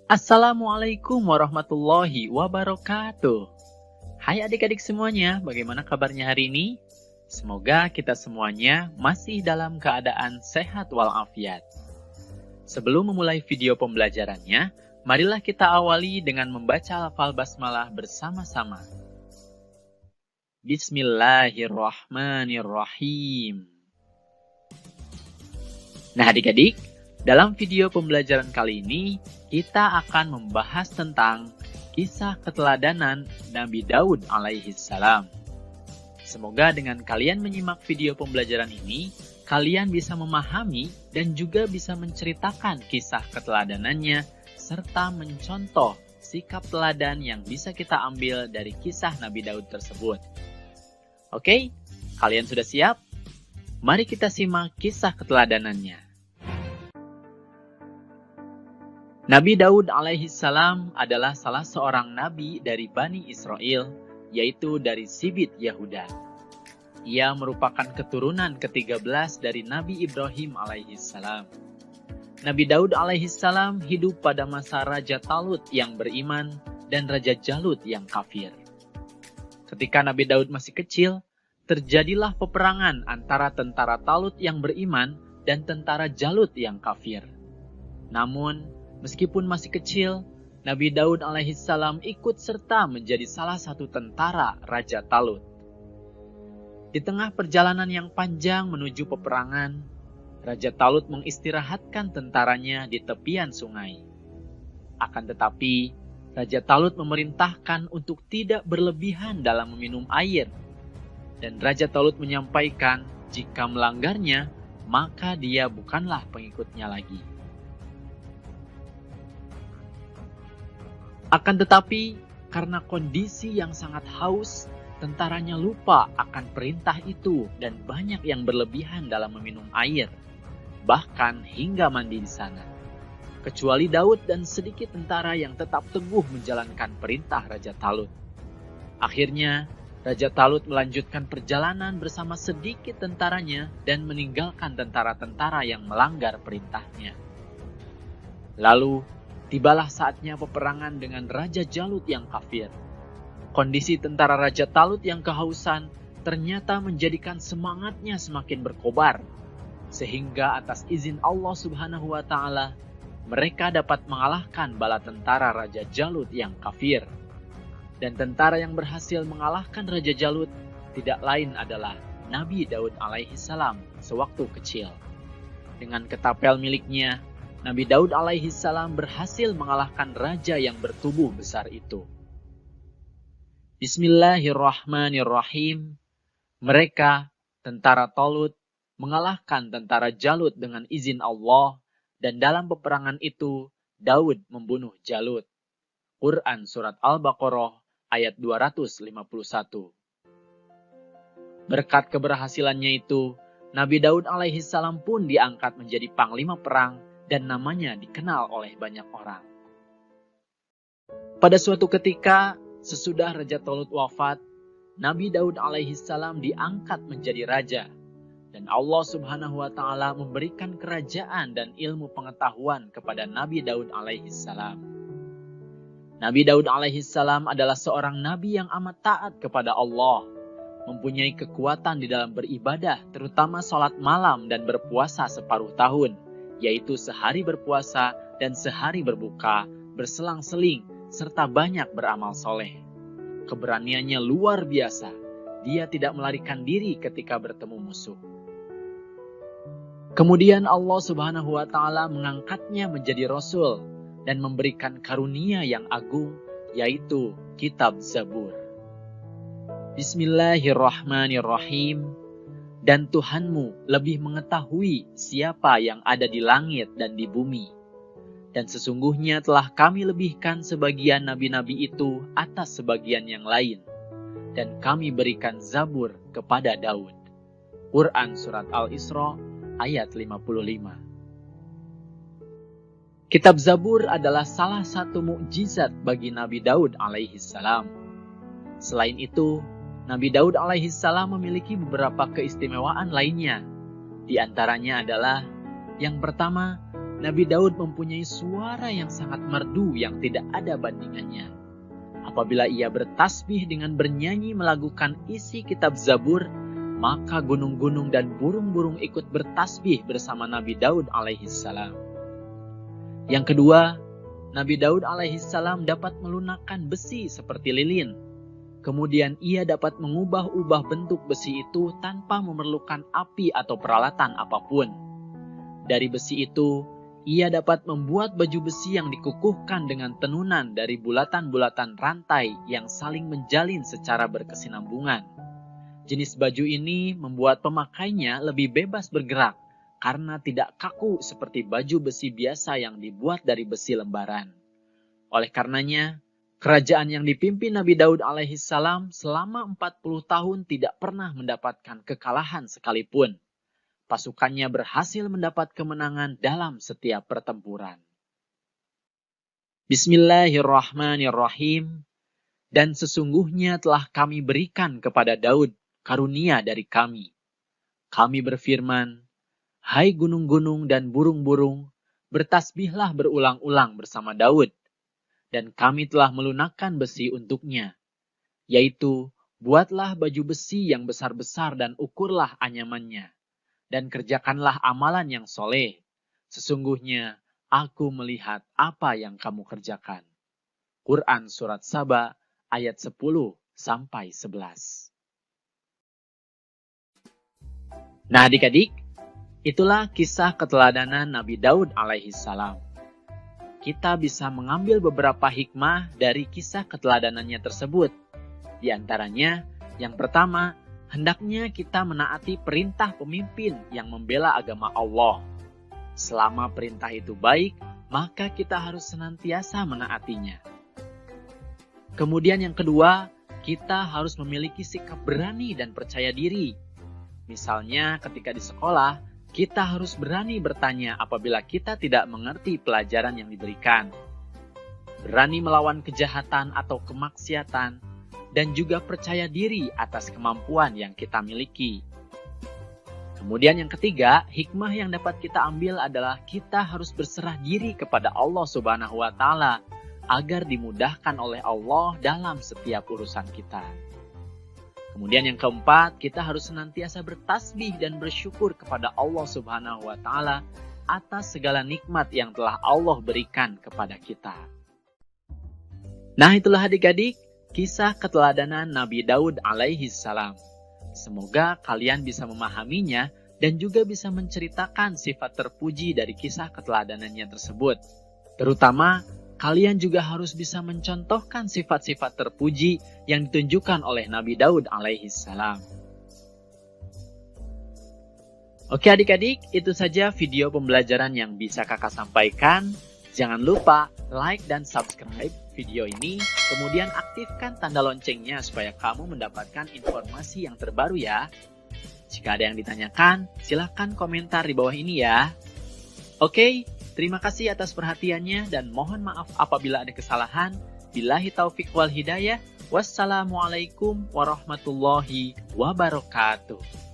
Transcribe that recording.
Assalamualaikum warahmatullahi wabarakatuh. Hai adik-adik semuanya, bagaimana kabarnya hari ini? Semoga kita semuanya masih dalam keadaan sehat walafiat. Sebelum memulai video pembelajarannya, marilah kita awali dengan membaca lafal basmalah bersama-sama. Bismillahirrahmanirrahim. Nah adik-adik, dalam video pembelajaran kali ini, kita akan membahas tentang kisah keteladanan Nabi Daud alaihissalam. Semoga dengan kalian menyimak video pembelajaran ini, kalian bisa memahami dan juga bisa menceritakan kisah keteladanannya, serta mencontoh sikap teladan yang bisa kita ambil dari kisah Nabi Daud tersebut. Oke, kalian sudah siap? Mari kita simak kisah keteladanannya. Nabi Daud alaihissalam adalah salah seorang nabi dari Bani Israel, yaitu dari Sibit Yahuda. Ia merupakan keturunan ke-13 dari Nabi Ibrahim alaihissalam. Nabi Daud alaihissalam hidup pada masa Raja Talut yang beriman dan Raja Jalut yang kafir. Ketika Nabi Daud masih kecil, terjadilah peperangan antara tentara Talut yang beriman dan tentara Jalut yang kafir. Namun, meskipun masih kecil, Nabi Daud alaihissalam ikut serta menjadi salah satu tentara Raja Talut. Di tengah perjalanan yang panjang menuju peperangan, Raja Talut mengistirahatkan tentaranya di tepian sungai. Akan tetapi, Raja Talut memerintahkan untuk tidak berlebihan dalam meminum air. Dan Raja Talut menyampaikan jika melanggarnya, maka dia bukanlah pengikutnya lagi. Akan tetapi, karena kondisi yang sangat haus, tentaranya lupa akan perintah itu dan banyak yang berlebihan dalam meminum air, bahkan hingga mandi di sana. Kecuali Daud dan sedikit tentara yang tetap teguh menjalankan perintah Raja Talut. Akhirnya, Raja Talut melanjutkan perjalanan bersama sedikit tentaranya dan meninggalkan tentara-tentara yang melanggar perintahnya. Lalu, tibalah saatnya peperangan dengan Raja Jalut yang kafir. Kondisi tentara Raja Talut yang kehausan ternyata menjadikan semangatnya semakin berkobar. Sehingga atas izin Allah Subhanahu wa Ta'ala, mereka dapat mengalahkan bala tentara Raja Jalut yang kafir. Dan tentara yang berhasil mengalahkan Raja Jalut tidak lain adalah Nabi Daud alaihissalam sewaktu kecil. Dengan ketapel miliknya, Nabi Daud alaihissalam berhasil mengalahkan raja yang bertubuh besar itu. Bismillahirrahmanirrahim. Mereka, tentara Talut, mengalahkan tentara Jalut dengan izin Allah, dan dalam peperangan itu, Daud membunuh Jalut. Quran Surat Al-Baqarah ayat 251. Berkat keberhasilannya itu, Nabi Daud alaihissalam pun diangkat menjadi panglima perang, dan namanya dikenal oleh banyak orang. Pada suatu ketika, sesudah Raja Talut wafat, Nabi Daud alaihissalam diangkat menjadi raja, dan Allah Subhanahu wa Ta'ala memberikan kerajaan dan ilmu pengetahuan kepada Nabi Daud alaihissalam. Nabi Daud alaihissalam adalah seorang nabi yang amat taat kepada Allah, mempunyai kekuatan di dalam beribadah, terutama sholat malam dan berpuasa separuh tahun, yaitu sehari berpuasa dan sehari berbuka, berselang-seling, serta banyak beramal soleh. Keberaniannya luar biasa. Dia tidak melarikan diri ketika bertemu musuh. Kemudian Allah Subhanahu wa Ta'ala mengangkatnya menjadi rasul dan memberikan karunia yang agung, yaitu kitab Zabur. Bismillahirrahmanirrahim. Dan Tuhanmu lebih mengetahui siapa yang ada di langit dan di bumi. Dan sesungguhnya telah kami lebihkan sebagian nabi-nabi itu atas sebagian yang lain. Dan kami berikan Zabur kepada Daud. Quran Surat Al-Isra ayat 55. Kitab Zabur adalah salah satu mukjizat bagi Nabi Daud alaihissalam. Selain itu, Nabi Daud alaihissalam memiliki beberapa keistimewaan lainnya. Di antaranya adalah, yang pertama, Nabi Daud mempunyai suara yang sangat merdu yang tidak ada bandingannya. Apabila ia bertasbih dengan bernyanyi melakukan isi kitab Zabur, maka gunung-gunung dan burung-burung ikut bertasbih bersama Nabi Daud alaihissalam. Yang kedua, Nabi Daud alaihissalam dapat melunakkan besi seperti lilin. Kemudian ia dapat mengubah-ubah bentuk besi itu tanpa memerlukan api atau peralatan apapun. Dari besi itu, ia dapat membuat baju besi yang dikukuhkan dengan tenunan dari bulatan-bulatan rantai yang saling menjalin secara berkesinambungan. Jenis baju ini membuat pemakainya lebih bebas bergerak karena tidak kaku seperti baju besi biasa yang dibuat dari besi lembaran. Oleh karenanya, kerajaan yang dipimpin Nabi Daud alaihissalam selama 40 tahun tidak pernah mendapatkan kekalahan sekalipun. Pasukannya berhasil mendapat kemenangan dalam setiap pertempuran. Bismillahirrahmanirrahim. Dan sesungguhnya telah kami berikan kepada Daud karunia dari kami. Kami berfirman, hai gunung-gunung dan burung-burung, bertasbihlah berulang-ulang bersama Daud. Dan kami telah melunakkan besi untuknya, yaitu buatlah baju besi yang besar-besar dan ukurlah anyamannya. Dan kerjakanlah amalan yang soleh. Sesungguhnya aku melihat apa yang kamu kerjakan. Quran Surat Saba ayat 10-11. Nah adik-adik, itulah kisah keteladanan Nabi Daud alaihissalam. Kita bisa mengambil beberapa hikmah dari kisah keteladanannya tersebut. Di antaranya, yang pertama, hendaknya kita menaati perintah pemimpin yang membela agama Allah. Selama perintah itu baik, maka kita harus senantiasa menaatinya. Kemudian yang kedua, kita harus memiliki sikap berani dan percaya diri. Misalnya ketika di sekolah, kita harus berani bertanya apabila kita tidak mengerti pelajaran yang diberikan. Berani melawan kejahatan atau kemaksiatan, dan juga percaya diri atas kemampuan yang kita miliki. Kemudian yang ketiga, hikmah yang dapat kita ambil adalah kita harus berserah diri kepada Allah Subhanahu wa Ta'ala agar dimudahkan oleh Allah dalam setiap urusan kita. Kemudian yang keempat, kita harus senantiasa bertasbih dan bersyukur kepada Allah Subhanahu wa Ta'ala atas segala nikmat yang telah Allah berikan kepada kita. Nah, itulah adik-adik kisah keteladanan Nabi Daud alaihissalam. Semoga kalian bisa memahaminya dan juga bisa menceritakan sifat terpuji dari kisah keteladanannya tersebut. Terutama, kalian juga harus bisa mencontohkan sifat-sifat terpuji yang ditunjukkan oleh Nabi Daud alaihissalam. Oke adik-adik, itu saja video pembelajaran yang bisa kakak sampaikan. Jangan lupa like dan subscribe video ini, kemudian aktifkan tanda loncengnya supaya kamu mendapatkan informasi yang terbaru ya. Jika ada yang ditanyakan, silahkan komentar di bawah ini ya. Oke, terima kasih atas perhatiannya dan mohon maaf apabila ada kesalahan. Billahi taufiq wal hidayah. Wassalamualaikum warahmatullahi wabarakatuh.